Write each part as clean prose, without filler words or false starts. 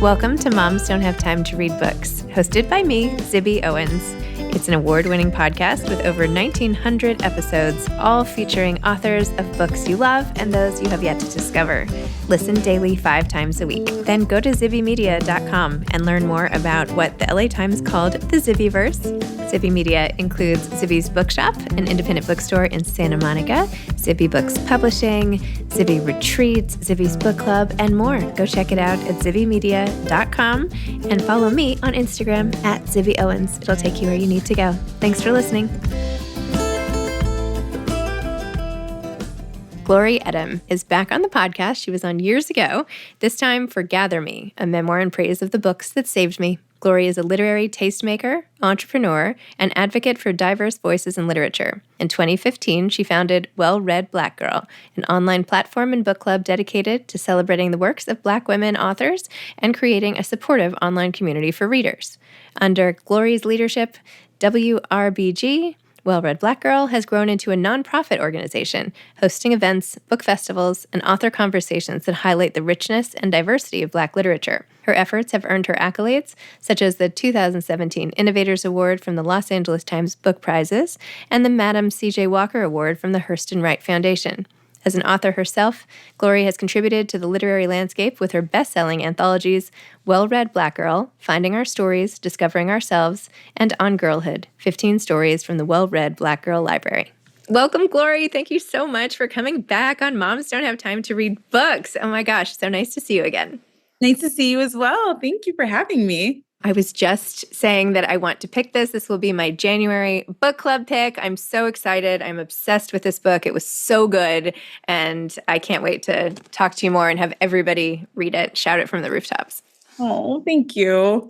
Welcome to Moms Don't Have Time to Read Books, hosted by me, Zibby Owens. It's an award-winning podcast with over 1,900 episodes, all featuring authors of books you love and those you have yet to discover. Listen daily 5 times a week. Then go to zibbymedia.com and learn more about what the LA Times called the Zibbyverse. Zibby Media includes Zibby's Bookshop, an independent bookstore in Santa Monica, Zibby Books Publishing, Zibby Retreats, Zibby's Book Club, and more. Go check it out at zibbymedia.com and follow me on Instagram at Zibby Owens. It'll take you where you need to go. Thanks for listening. Glory Edim is back on the podcast. She was on years ago, this time for Gather Me, a memoir in praise of the books that saved me. Glory is a literary tastemaker, entrepreneur, and advocate for diverse voices in literature. In 2015, she founded Well Read Black Girl, an online platform and book club dedicated to celebrating the works of Black women authors and creating a supportive online community for readers. Under Glory's leadership, WRBG, Well Read Black Girl has grown into a nonprofit organization, hosting events, book festivals, and author conversations that highlight the richness and diversity of Black literature. Her efforts have earned her accolades, such as the 2017 Innovators Award from the Los Angeles Times Book Prizes and the Madam C.J. Walker Award from the Hurston Wright Foundation. As an author herself, Glory has contributed to the literary landscape with her best-selling anthologies, Well Read Black Girl, Finding Our Stories, Discovering Ourselves, and On Girlhood, 15 stories from the Well Read Black Girl Library. Welcome, Glory. Thank you so much for coming back on Moms Don't Have Time to Read Books. Oh my gosh, so nice to see you again. Nice to see you as well. Thank you for having me. I was just saying that I want to pick this. This will be my January book club pick. I'm so excited. I'm obsessed with this book. It was so good. And I can't wait to talk to you more and have everybody read it, shout it from the rooftops. Oh, thank you. Oh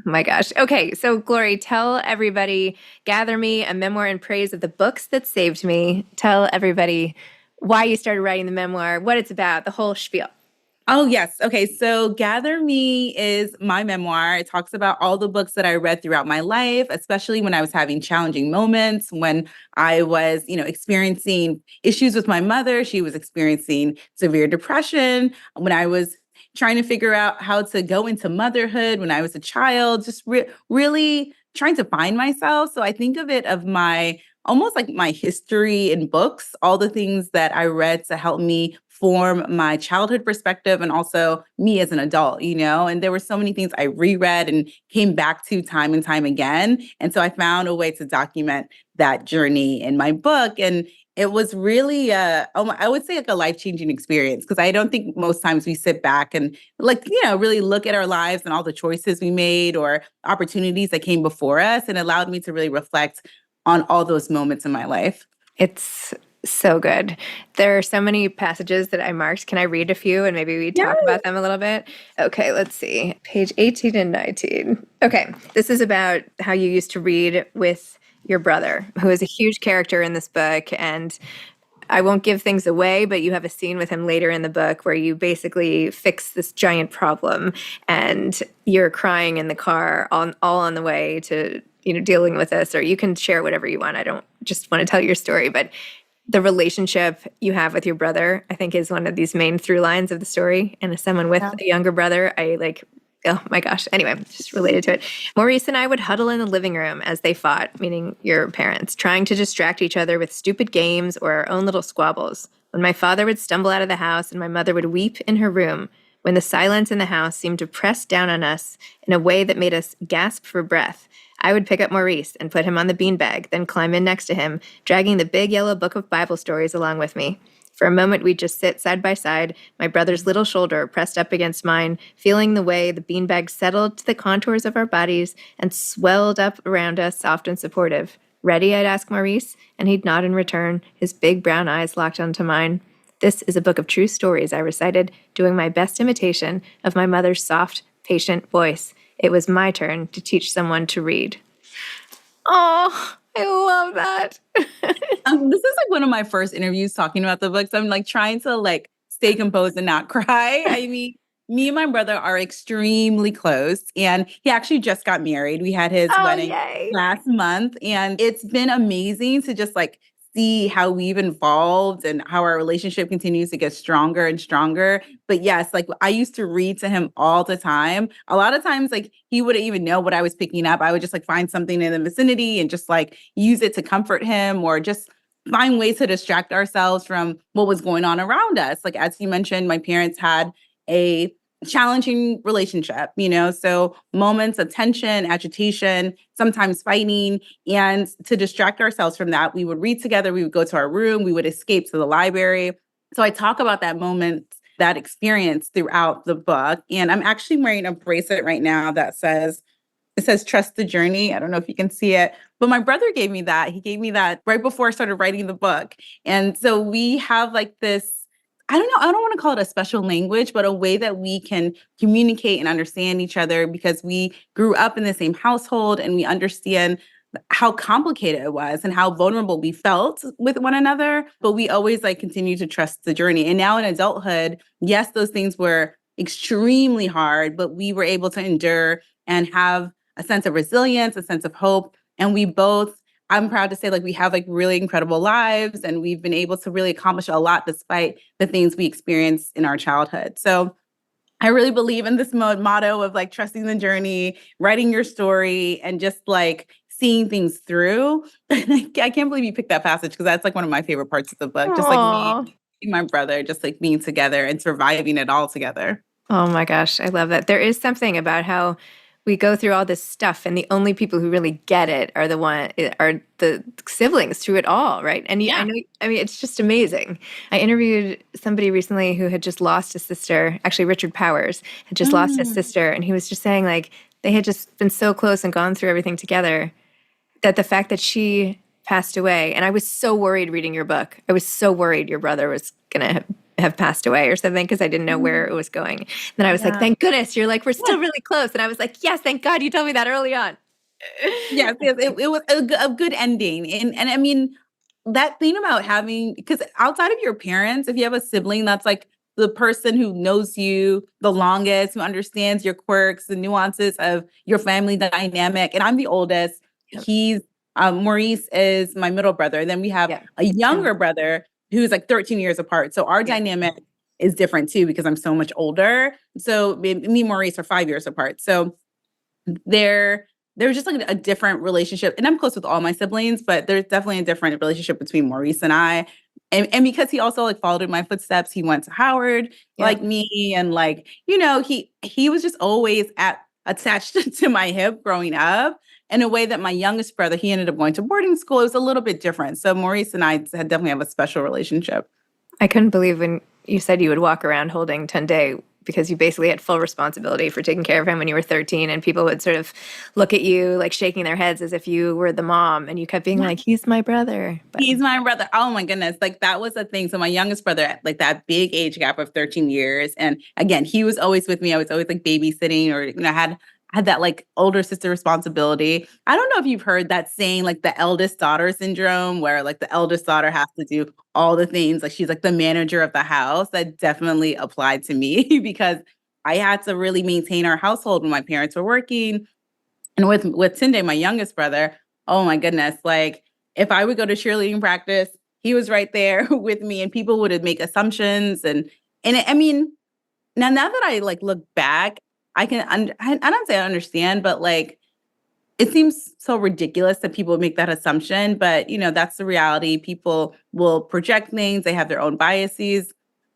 my gosh. Okay, so Glory, tell everybody, Gather Me, a memoir in praise of the books that saved me. Tell everybody why you started writing the memoir, what it's about, the whole spiel. Oh, yes. Okay. So Gather Me is my memoir. It talks about all the books that I read throughout my life, especially when I was having challenging moments, when I was, experiencing issues with my mother. She was experiencing severe depression. When I was trying to figure out how to go into motherhood when I was a child, just really trying to find myself. So I think of it of almost like my history in books, all the things that I read to help me form my childhood perspective and also me as an adult, and there were so many things I reread and came back to time and time again. And so I found a way to document that journey in my book. And it was really, I would say like a life-changing experience, because I don't think most times we sit back and really look at our lives and all the choices we made or opportunities that came before us, and allowed me to really reflect on all those moments in my life. It's so good. There are so many passages that I marked. Can I read a few and maybe we talk about them a little bit? Okay, let's see. Page 18 and 19. Okay, this is about how you used to read with your brother, who is a huge character in this book. And I won't give things away, but you have a scene with him later in the book where you basically fix this giant problem and you're crying in the car all on the way to dealing with this, or you can share whatever you want. I don't just want to tell your story, but the relationship you have with your brother, I think, is one of these main through lines of the story. And as someone with a younger brother, oh my gosh. Anyway, just related to it. Maurice and I would huddle in the living room as they fought, meaning your parents, trying to distract each other with stupid games or our own little squabbles. When my father would stumble out of the house and my mother would weep in her room, when the silence in the house seemed to press down on us in a way that made us gasp for breath, I would pick up Maurice and put him on the beanbag, then climb in next to him, dragging the big yellow book of Bible stories along with me. For a moment, we'd just sit side by side, my brother's little shoulder pressed up against mine, feeling the way the beanbag settled to the contours of our bodies and swelled up around us, soft and supportive. Ready, I'd ask Maurice, and he'd nod in return, his big brown eyes locked onto mine. This is a book of true stories, I recited, doing my best imitation of my mother's soft, patient voice. It was my turn to teach someone to read. Oh, I love that. This is one of my first interviews talking about the book. So I'm trying to stay composed and not cry. I mean, me and my brother are extremely close, and he actually just got married. We had his wedding last month, and it's been amazing to just see how we've evolved and how our relationship continues to get stronger and stronger. But yes, like I used to read to him all the time. A lot of times, like he wouldn't even know what I was picking up. I would just like find something in the vicinity and just like use it to comfort him or just find ways to distract ourselves from what was going on around us. Like, as you mentioned, my parents had a challenging relationship, so moments of tension, agitation, sometimes fighting. And to distract ourselves from that, we would read together, we would go to our room, we would escape to the library. So I talk about that moment, that experience throughout the book. And I'm actually wearing a bracelet right now that says trust the journey. I don't know if you can see it, but my brother gave me that. He gave me that right before I started writing the book. And so we have like this, I don't know, I don't want to call it a special language, but a way that we can communicate and understand each other because we grew up in the same household and we understand how complicated it was and how vulnerable we felt with one another. But we always like continue to trust the journey. And now in adulthood, yes, those things were extremely hard, but we were able to endure and have a sense of resilience, a sense of hope. And we both, I'm proud to say, like, we have like really incredible lives and we've been able to really accomplish a lot despite the things we experienced in our childhood. So I really believe in this motto of like trusting the journey, writing your story, and just like seeing things through. I can't believe you picked that passage because that's like one of my favorite parts of the book. Just like me Aw. and my brother, just like being together and surviving it all together. Oh my gosh, I love that. There is something about how we go through all this stuff, and the only people who really get it are the siblings through it all, right? And I Yeah. know, I mean, it's just amazing. I interviewed somebody recently who had just lost a sister. Actually, Richard Powers had just lost his Mm. sister, and he was just saying like they had just been so close and gone through everything together that the fact that she passed away, and I was so worried reading your book. I was so worried your brother was gonna have passed away or something because I didn't know where it was going. Then I was like, Yeah. thank goodness you're like, we're still really close. And I was like, yes, thank God you told me that early on. Yes, yes, it was a good ending. And I mean, that thing about having, because outside of your parents, if you have a sibling that's like the person who knows you the longest, who understands your quirks, the nuances of your family dynamic, and I'm the oldest. Yep. He's Maurice is my middle brother. Then we have Yeah. a younger brother who's like 13 years apart. So our Yeah. dynamic is different too because I'm so much older. So me and Maurice are 5 years apart. So there there's just like a different relationship. And I'm close with all my siblings, but there's definitely a different relationship between Maurice and I. And because he also like followed in my footsteps, he went to Howard Yeah. like me. And like, he was just always attached to my hip growing up in a way that my youngest brother, he ended up going to boarding school. It was a little bit different. So Maurice and I had definitely have a special relationship. I couldn't believe when you said you would walk around holding Tunde because you basically had full responsibility for taking care of him when you were 13, and people would sort of look at you like shaking their heads as if you were the mom, and you kept being like, he's my brother. But He's my brother. Oh my goodness. Like that was a thing. So my youngest brother, like that big age gap of 13 years. And again, he was always with me. I was always like babysitting or, had that like older sister responsibility. I don't know if you've heard that saying, like the eldest daughter syndrome, where like the eldest daughter has to do all the things. Like she's like the manager of the house. That definitely applied to me because I had to really maintain our household when my parents were working. And with Tunde, my youngest brother, oh my goodness, like if I would go to cheerleading practice, he was right there with me, and people would make assumptions, I mean, now that I like look back, I don't say I understand, but like it seems so ridiculous that people would make that assumption, but that's the reality. People will project things; they have their own biases.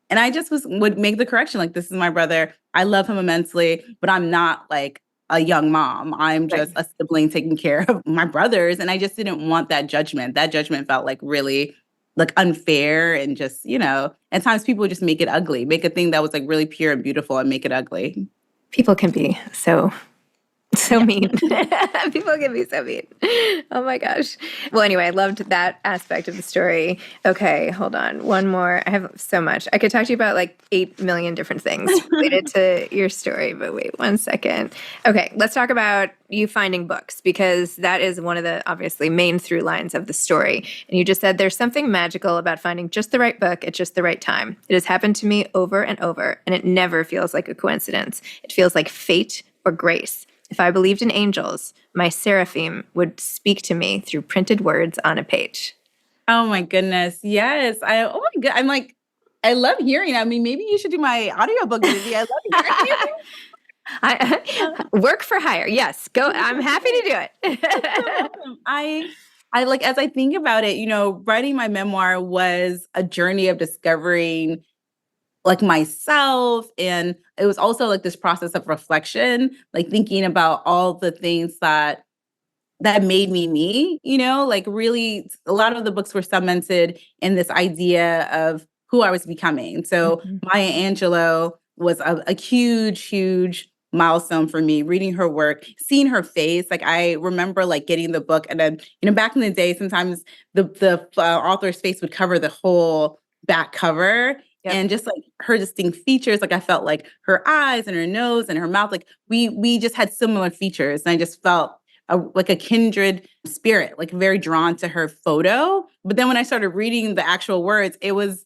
And I just would make the correction, like, this is my brother. I love him immensely, but I'm not like a young mom. I'm right. just a sibling taking care of my brothers. And I just didn't want that judgment. That judgment felt like really like unfair and just, at times people would just make it ugly, make a thing that was like really pure and beautiful and make it ugly. People can be so Yeah. mean. People can be so mean. Oh my gosh. Well, anyway, I loved that aspect of the story. Okay, hold on. One more. I have so much. I could talk to you about like 8 million different things related to your story, but wait 1 second. Okay, let's talk about you finding books because that is one of the obviously main through lines of the story. And you just said there's something magical about finding just the right book at just the right time. It has happened to me over and over, and it never feels like a coincidence. It feels like fate or grace. If I believed in angels, my seraphim would speak to me through printed words on a page. Oh my goodness. Yes. Oh my God. I'm like, I love hearing. I mean, maybe you should do my audiobook with me. I love hearing you. Work for hire. Yes, go. I'm happy to do it. Awesome. I like, as I think about it, writing my memoir was a journey of discovering like myself. And it was also like this process of reflection, like thinking about all the things that made me, like really a lot of the books were cemented in this idea of who I was becoming. So Mhm. Maya Angelou was a huge, huge milestone for me, reading her work, seeing her face. Like I remember like getting the book and then, back in the day, sometimes the author's face would cover the whole back cover. Yep. And just like her distinct features, like I felt like her eyes and her nose and her mouth, like we just had similar features. And I just felt like a kindred spirit, like very drawn to her photo. But then when I started reading the actual words, it was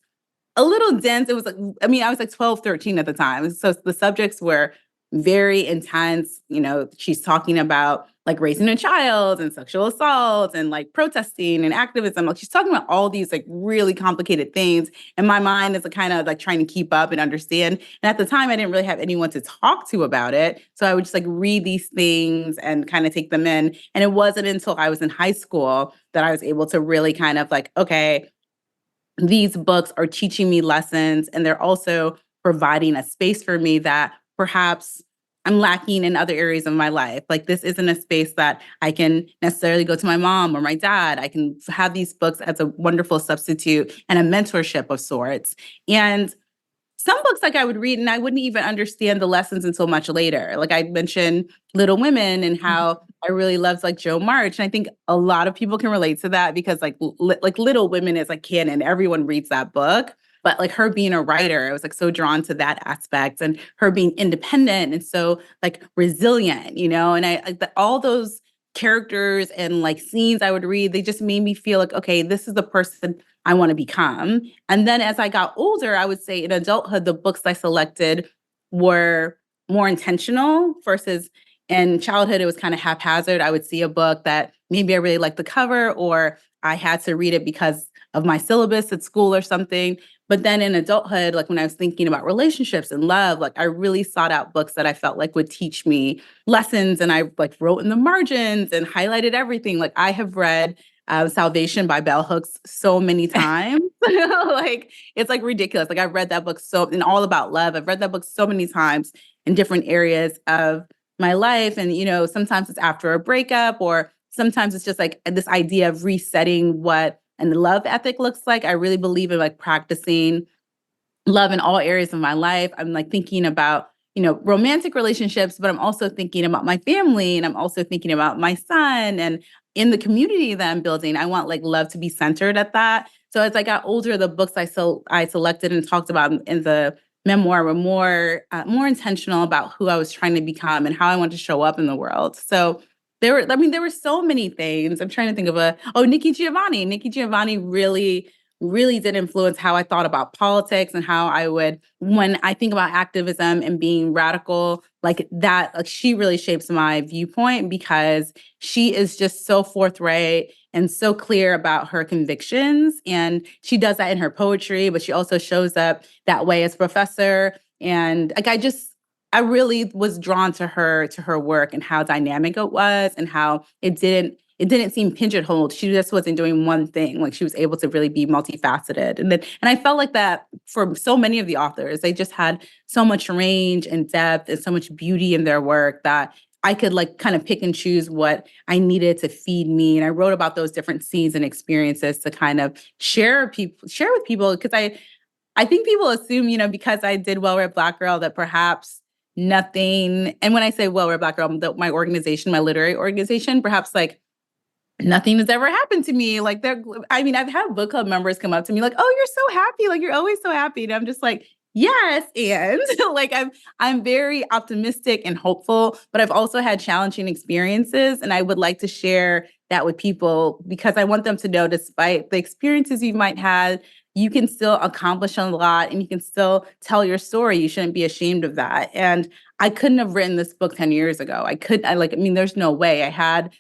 a little dense. It was like, I mean, I was like 12, 13 at the time. So the subjects were very intense. She's talking about like raising a child and sexual assault and like protesting and activism. Like she's talking about all these like really complicated things. And my mind is like, kind of like trying to keep up and understand. And at the time, I didn't really have anyone to talk to about it. So I would just like read these things and kind of take them in. And it wasn't until I was in high school that I was able to really kind of like, okay, these books are teaching me lessons and they're also providing a space for me that perhaps I'm lacking in other areas of my life. Like this isn't a space that I can necessarily go to my mom or my dad. I can have these books as a wonderful substitute and a mentorship of sorts. And some books like I would read and I wouldn't even understand the lessons until much later. Like I mentioned Little Women and how I really loved like Jo March. And I think a lot of people can relate to that because like like Little Women is like canon. Everyone reads that book. But like her being a writer, I was like so drawn to that aspect and her being independent and so like resilient, and I like all those characters and like scenes I would read, they just made me feel like, okay, this is the person I want to become. And then as I got older, I would say in adulthood, the books I selected were more intentional versus in childhood, it was kind of haphazard. I would see a book that maybe I really liked the cover or I had to read it because of my syllabus at school or something. But then in adulthood, like when I was thinking about relationships and love, like I really sought out books that I felt like would teach me lessons. And I like wrote in the margins and highlighted everything. Like I have read Salvation by Bell Hooks so many times. Like it's like ridiculous. Like I've read that book and All About Love. I've read that book so many times in different areas of my life. And sometimes it's after a breakup or sometimes it's just like this idea of resetting what and love ethic looks like. I really believe in like practicing love in all areas of my life. I'm like thinking about, romantic relationships, but I'm also thinking about my family and I'm also thinking about my son and in the community that I'm building. I want like love to be centered at that. So as I got older, the books I selected and talked about in the memoir were more intentional about who I was trying to become and how I wanted to show up in the world. So there were so many things. I'm trying to think of Nikki Giovanni. Nikki Giovanni really really did influence how I thought about politics and how I would, when I think about activism and being radical, like that, like she really shapes my viewpoint because she is just so forthright and so clear about her convictions. And she does that in her poetry, but she also shows up that way as professor. And like, I really was drawn to her work and how dynamic it was and how it didn't seem pigeonholed. She just wasn't doing one thing. Like she was able to really be multifaceted. And I felt like that for so many of the authors, they just had so much range and depth and so much beauty in their work that I could like kind of pick and choose what I needed to feed me. And I wrote about those different scenes and experiences to kind of share with people because I think people assume, because I did Well Read Black Girl that perhaps nothing, and when I say Well Read Black Girl, my organization, my literary organization, perhaps like nothing has ever happened to me. Like I've had book club members come up to me like, "Oh, you're so happy. Like you're always so happy." And I'm just like, "Yes." And like I'm very optimistic and hopeful, but I've also had challenging experiences and I would like to share that with people because I want them to know despite the experiences you might have, you can still accomplish a lot and you can still tell your story. You shouldn't be ashamed of that. And I couldn't have written this book 10 years ago. There's no way. I had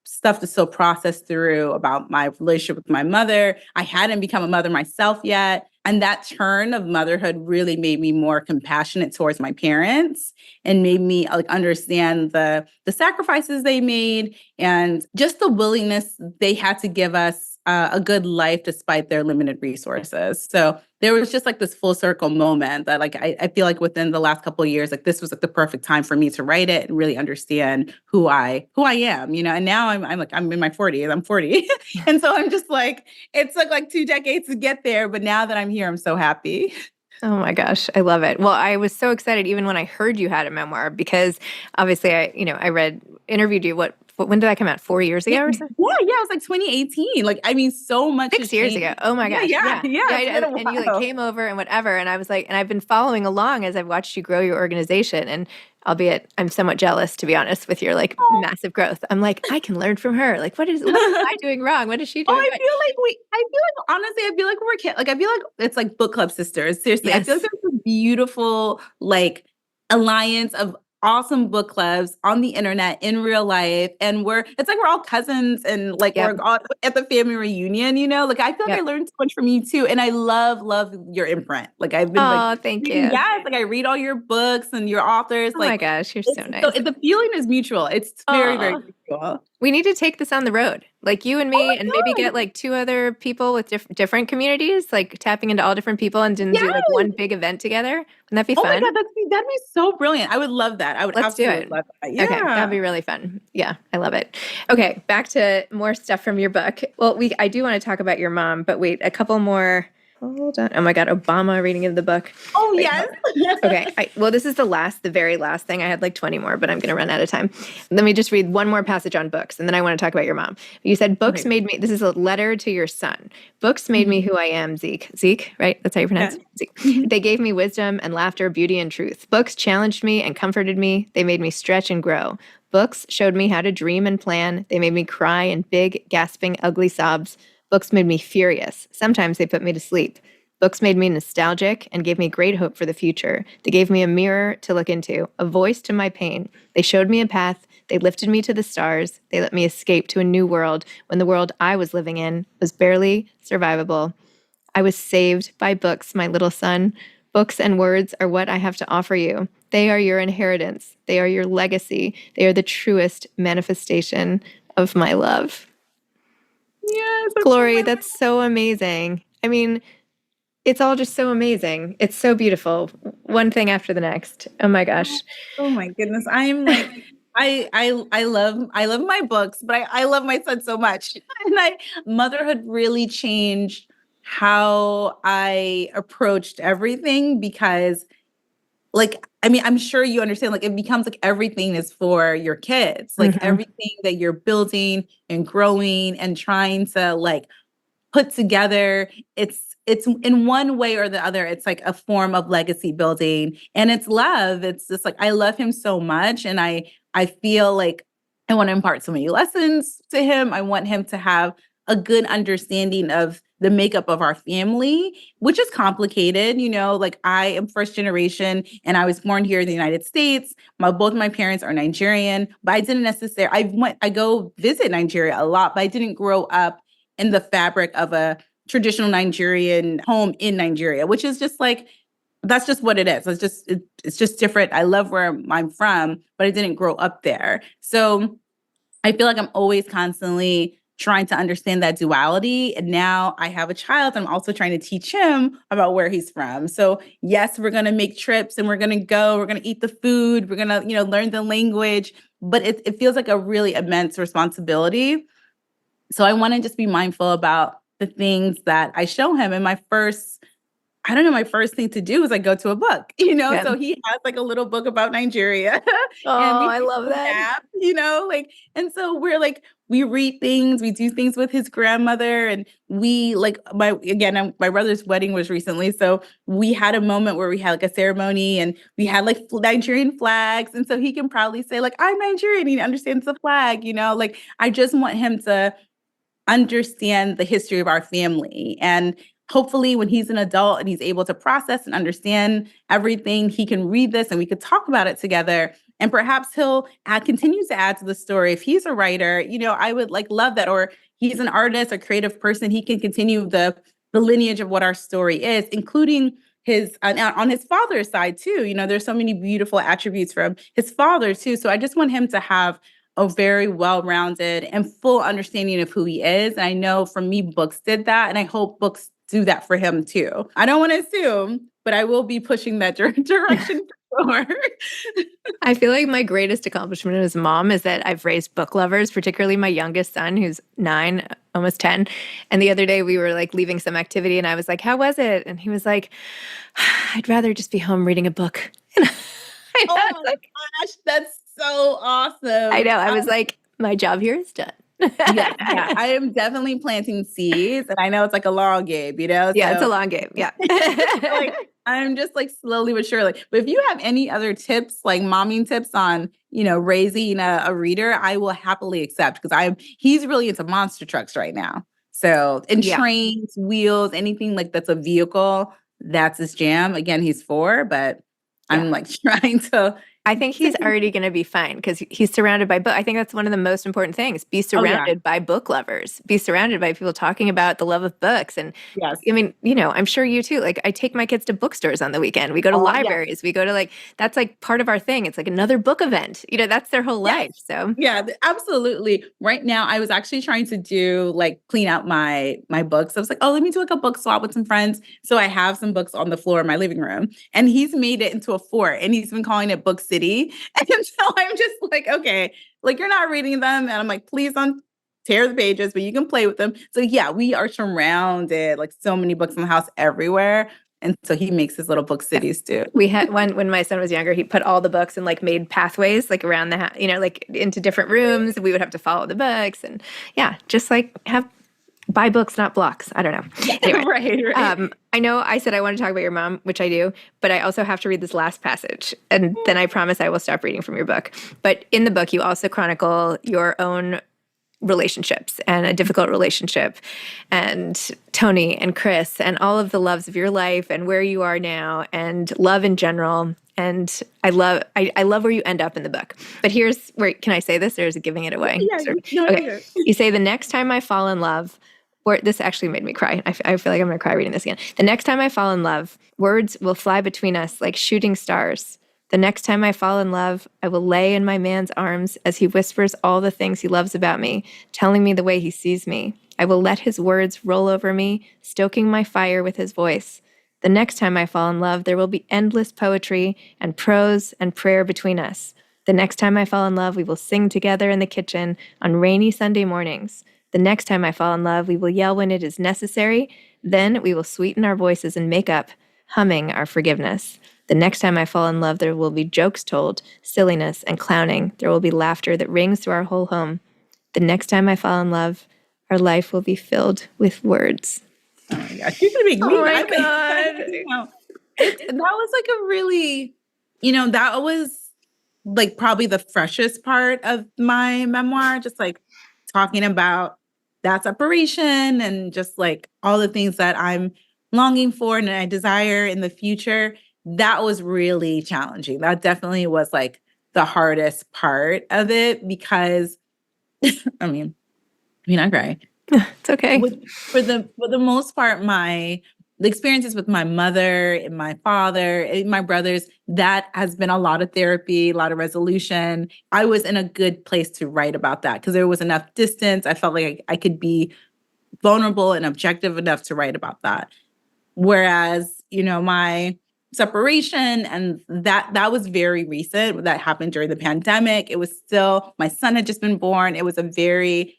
stuff to still process through about my relationship with my mother. I hadn't become a mother myself yet. And that turn of motherhood really made me more compassionate towards my parents and made me like understand the sacrifices they made and just the willingness they had to give us a good life despite their limited resources. So there was just like this full circle moment that like I feel like within the last couple of years, like this was like the perfect time for me to write it and really understand who I am, you know. And now I'm in my 40s, I'm 40. And so I'm just like, it took like 2 decades to get there, but now that I'm here, I'm so happy. Oh my gosh, I love it. Well, I was so excited even when I heard you had a memoir because obviously interviewed you when did that come out? 4 years ago or something? Yeah, it was like 2018. Like, I mean, so much 6 years ago. Oh my gosh. Yeah. And you like came over and whatever. And I was like, and I've been following along as I've watched you grow your organization. And albeit I'm somewhat jealous, to be honest, with your like massive growth. I'm like, I can learn from her. Like, what is I doing wrong? What is she doing? I feel like honestly, I feel like we're kids. Like, I feel like it's like book club sisters. Seriously, yes. I feel like there's a beautiful like alliance of awesome book clubs on the internet in real life. And it's like we're all cousins and like we're all at the family reunion, you know? Like I feel like I learned so much from you too. And I love your imprint. Like I've been thank you. Yes, like I read all your books and your authors. Oh my gosh, you're so nice. So the feeling is mutual. It's very, very mutual. We need to take this on the road, like you and me, and maybe get like 2 other people with different communities, like tapping into all different people and do like one big event together. Wouldn't that be fun? Oh my God, that'd be so brilliant. I would love that. I would absolutely love that. Yeah. Okay, that'd be really fun. Yeah, I love it. Okay, back to more stuff from your book. Well, I do want to talk about your mom, but wait, a couple more. Hold on. Oh my God, Obama reading in the book. Oh, wait, yes. Okay. Well, this is the very last thing. I had like 20 more, but I'm going to run out of time. Let me just read one more passage on books, and then I want to talk about your mom. You said, books made me, this is a letter to your son. Books made me who I am, Zeke. Zeke, right? That's how you pronounce it? Zeke. They gave me wisdom and laughter, beauty and truth. Books challenged me and comforted me. They made me stretch and grow. Books showed me how to dream and plan. They made me cry in big, gasping, ugly sobs. Books made me furious. Sometimes they put me to sleep. Books made me nostalgic and gave me great hope for the future. They gave me a mirror to look into, a voice to my pain. They showed me a path. They lifted me to the stars. They let me escape to a new world when the world I was living in was barely survivable. I was saved by books, my little son. Books and words are what I have to offer you. They are your inheritance. They are your legacy. They are the truest manifestation of my love. Yes, Glory, that's so amazing. I mean, it's all just so amazing. It's so beautiful. One thing after the next. Oh my gosh. Oh my goodness. I'm like, I love my books, but I love my son so much. And motherhood really changed how I approached everything because like, I mean, I'm sure you understand, like, it becomes like everything is for your kids, like everything that you're building and growing and trying to like put together. It's in one way or the other, it's like a form of legacy building and it's love. It's just like, I love him so much. And I feel like I want to impart so many lessons to him. I want him to have a good understanding of the makeup of our family, which is complicated. You know, like I am first generation and I was born here in the United States. Both my parents are Nigerian, but I didn't necessarily, I go visit Nigeria a lot, but I didn't grow up in the fabric of a traditional Nigerian home in Nigeria, which is just like, that's just what it is. It's just different. I love where I'm from, but I didn't grow up there. So I feel like I'm always constantly trying to understand that duality. And now I have a child. I'm also trying to teach him about where he's from. So yes, we're going to make trips and we're going to eat the food. We're going to, learn the language, but it feels like a really immense responsibility. So I want to just be mindful about the things that I show him. And my first thing to do is like go to a book, Yeah. So he has like a little book about Nigeria. Oh, I love that. Map, and so we read things, we do things with his grandmother, and we like my brother's wedding was recently. So we had a moment where we had like a ceremony and we had like Nigerian flags. And so he can proudly say like, I'm Nigerian, he understands the flag, like I just want him to understand the history of our family. And hopefully when he's an adult and he's able to process and understand everything, he can read this and we could talk about it together And perhaps he'll continue to add to the story. If he's a writer, I would love that. Or he's an artist, a creative person, he can continue the lineage of what our story is, including his on his father's side too. There's so many beautiful attributes from his father too. So I just want him to have a very well-rounded and full understanding of who he is. And I know for me, books did that. And I hope books do that for him too. I don't want to assume, but I will be pushing that direction for sure. I feel like my greatest accomplishment as a mom is that I've raised book lovers, particularly my youngest son, who's 9, almost 10. And the other day we were leaving some activity and I was like, "How was it?" And he was like, "I'd rather just be home reading a book." Oh my gosh, that's so awesome. I know. I was like, my job here is done. Yeah, I am definitely planting seeds, and I know it's a long game, Yeah, it's a long game. Yeah. I'm just slowly but surely. But if you have any other tips, momming tips on, raising a reader, I will happily accept, because he's really into monster trucks right now. So, and trains, wheels, anything that's a vehicle, that's his jam. Again, he's 4, but I'm trying to. I think he's already going to be fine because he's surrounded by books. I think that's one of the most important things. Be surrounded by book lovers. Be surrounded by people talking about the love of books. And I mean, I'm sure you too. I take my kids to bookstores on the weekend. We go to libraries. We go to that's part of our thing. It's another book event. That's their whole life. So yeah, absolutely. Right now, I was actually trying to do clean out my books. I was like, oh, let me do a book swap with some friends. So I have some books on the floor in my living room, and he's made it into a fort, and he's been calling it Book City. And so I'm just okay, you're not reading them. And I'm please don't tear the pages, but you can play with them. So yeah, we are surrounded, so many books in the house everywhere. And so he makes his little book cities too. We had one when my son was younger, he put all the books and made pathways around the house, into different rooms. We would have to follow the books and just buy books, not blocks. I don't know. Anyway, right. I know I said I want to talk about your mom, which I do, but I also have to read this last passage. And then I promise I will stop reading from your book. But in the book, you also chronicle your own relationships and a difficult relationship and Tony and Chris and all of the loves of your life and where you are now and love in general. And I love where you end up in the book. But here's where, can I say this or is it giving it away? Yeah, okay. You say, the next time I fall in love, this actually made me cry. I feel like I'm going to cry reading this again. The next time I fall in love, words will fly between us like shooting stars. The next time I fall in love, I will lay in my man's arms as he whispers all the things he loves about me, telling me the way he sees me. I will let his words roll over me, stoking my fire with his voice. The next time I fall in love, there will be endless poetry and prose and prayer between us. The next time I fall in love, we will sing together in the kitchen on rainy Sunday mornings. The next time I fall in love, we will yell when it is necessary. Then we will sweeten our voices and make up, humming our forgiveness. The next time I fall in love, there will be jokes told, silliness and clowning. There will be laughter that rings through our whole home. The next time I fall in love, our life will be filled with words. Oh my gosh, you're gonna make me. Oh my God. That was a really, that was probably the freshest part of my memoir, just talking about that separation and just all the things that I'm longing for and I desire in the future. That was really challenging. That definitely was the hardest part of it because I mean, I cry. It's okay. For the most part, the experiences with my mother and my father and my brothers, that has been a lot of therapy, a lot of resolution. I was in a good place to write about that because there was enough distance. I felt like I could be vulnerable and objective enough to write about that. Whereas, my separation and that was very recent. That happened during the pandemic. It was still, my son had just been born. It was a very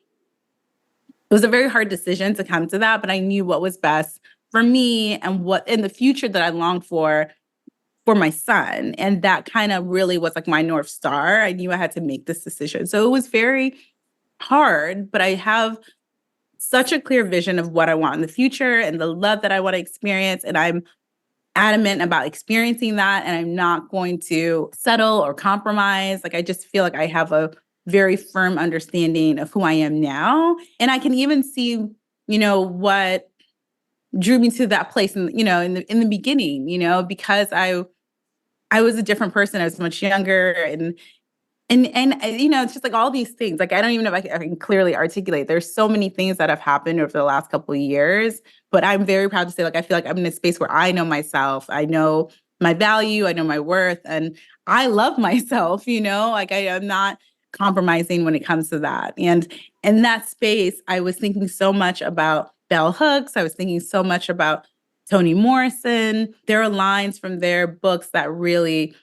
hard decision to come to that, but I knew what was best for me and what in the future that I longed for my son. And that kind of really was my North Star. I knew I had to make this decision. So it was very hard, but I have such a clear vision of what I want in the future and the love that I want to experience. And I'm adamant about experiencing that. And I'm not going to settle or compromise. I just feel like I have a very firm understanding of who I am now. And I can even see, what drew me to that place in the beginning, because I I was a different person. I was much younger, and it's just like all these things. Like I don't even know if I can clearly articulate. There's so many things that have happened over the last couple of years, but I'm very proud to say, like, I feel like I'm in a space where I know myself. I know my value. I know my worth, and I love myself. Like I'm not compromising when it comes to that. And in that space, I was thinking so much about bell hooks. I was thinking so much about Toni Morrison. There are lines from their books that really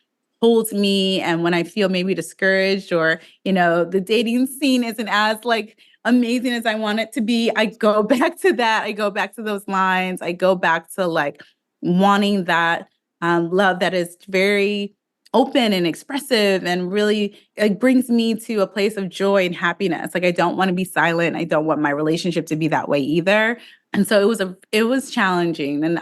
holds me. And when I feel maybe discouraged or, the dating scene isn't as like amazing as I want it to be, I go back to that. I go back to those lines. I go back to like wanting that love that is very open and expressive and really like brings me to a place of joy and happiness. Like I don't want to be silent. I don't want my relationship to be that way either. And so it was challenging. And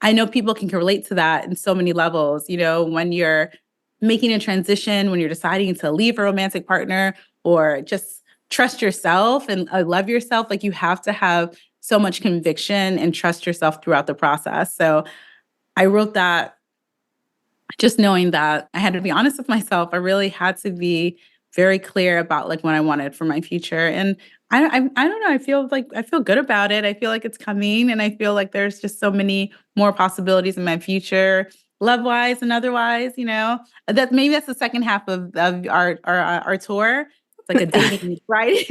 I know people can relate to that in so many levels, when you're making a transition, when you're deciding to leave a romantic partner or just trust yourself and love yourself, like you have to have so much conviction and trust yourself throughout the process. So I wrote that just knowing that I had to be honest with myself. I really had to be very clear about like what I wanted for my future. And I don't know. I feel good about it. I feel like it's coming, and I feel like there's just so many more possibilities in my future, love wise and otherwise. That maybe that's the second half of our tour. It's like a dating, right?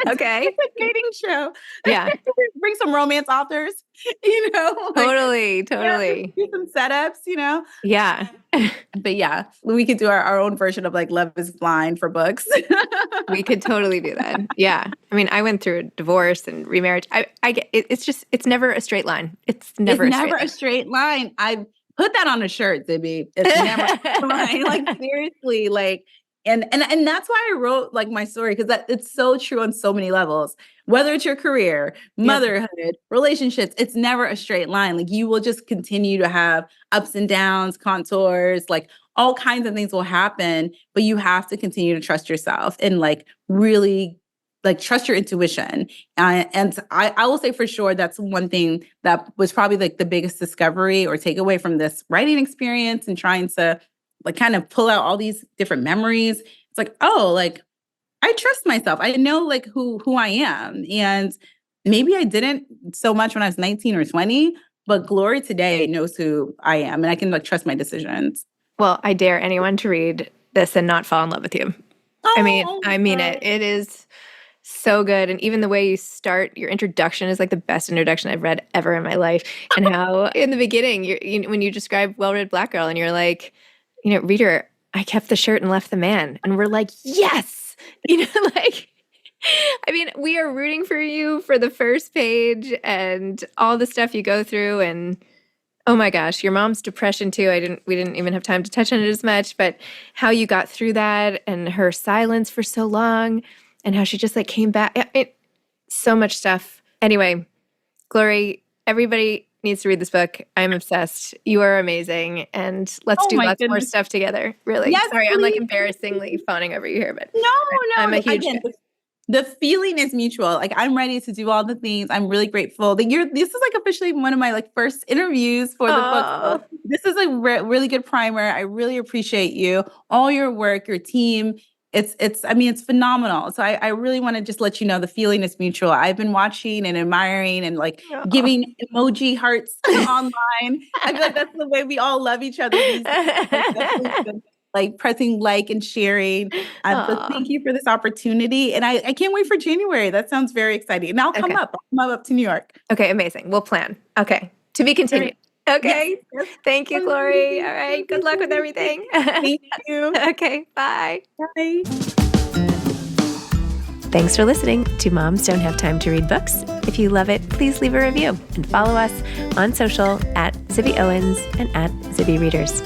Okay. It's a dating show. Yeah. Bring some romance authors. Totally. Do some setups. Yeah. But yeah, we could do our own version of like Love is Blind for books. We could totally do that. Yeah. I mean, I went through a divorce and remarriage. I get it. It's never a straight line. It's never a straight line. I put that on a shirt, Zibby. It's never a straight line. Like seriously, like and that's why I wrote like my story, because it's so true on so many levels. Whether it's your career, motherhood, relationships, it's never a straight line. Like you will just continue to have ups and downs, contours, like all kinds of things will happen, but you have to continue to trust yourself and like really like trust your intuition. And I will say for sure, that's one thing that was probably like the biggest discovery or takeaway from this writing experience and trying to like kind of pull out all these different memories. It's like, oh, like I trust myself. I know like who I am. And maybe I didn't so much when I was 19 or 20, but Glory today knows who I am, and I can like trust my decisions. Well, I dare anyone to read this and not fall in love with you. I mean it. It is so good. And even the way you start, your introduction is like the best introduction I've read ever in my life. And how in the beginning, when you describe Well-Read Black Girl and you're like, reader, I kept the shirt and left the man. And we're like, yes, like, I mean, we are rooting for you for the first page and all the stuff you go through. And oh my gosh, your mom's depression too. We didn't even have time to touch on it as much, but how you got through that and her silence for so long and how she just like came back. So much stuff. Anyway, Glory, everybody needs to read this book. I'm obsessed. You are amazing. And let's do lots more stuff together. Really. Yes, sorry, I'm like embarrassingly fawning over you here, but no. I'm a huge fan. The feeling is mutual. Like I'm ready to do all the things. I'm really grateful that this is like officially one of my like first interviews for the book. So this is a really good primer. I really appreciate you, all your work, your team. It's phenomenal. So I really want to just let you know the feeling is mutual. I've been watching and admiring and like giving emoji hearts online. I feel like that's the way we all love each other these days. Like pressing like and sharing. So thank you for this opportunity. And I can't wait for January. That sounds very exciting. And I'll come up to New York. Okay, amazing. We'll plan. Okay. To be continued. Okay. Yes. Thank you, Glory. All right. Good luck with everything. Thank you. Okay. Bye. Bye. Thanks for listening to Moms Don't Have Time to Read Books. If you love it, please leave a review and follow us on social at Zibby Owens and at Zibby Readers.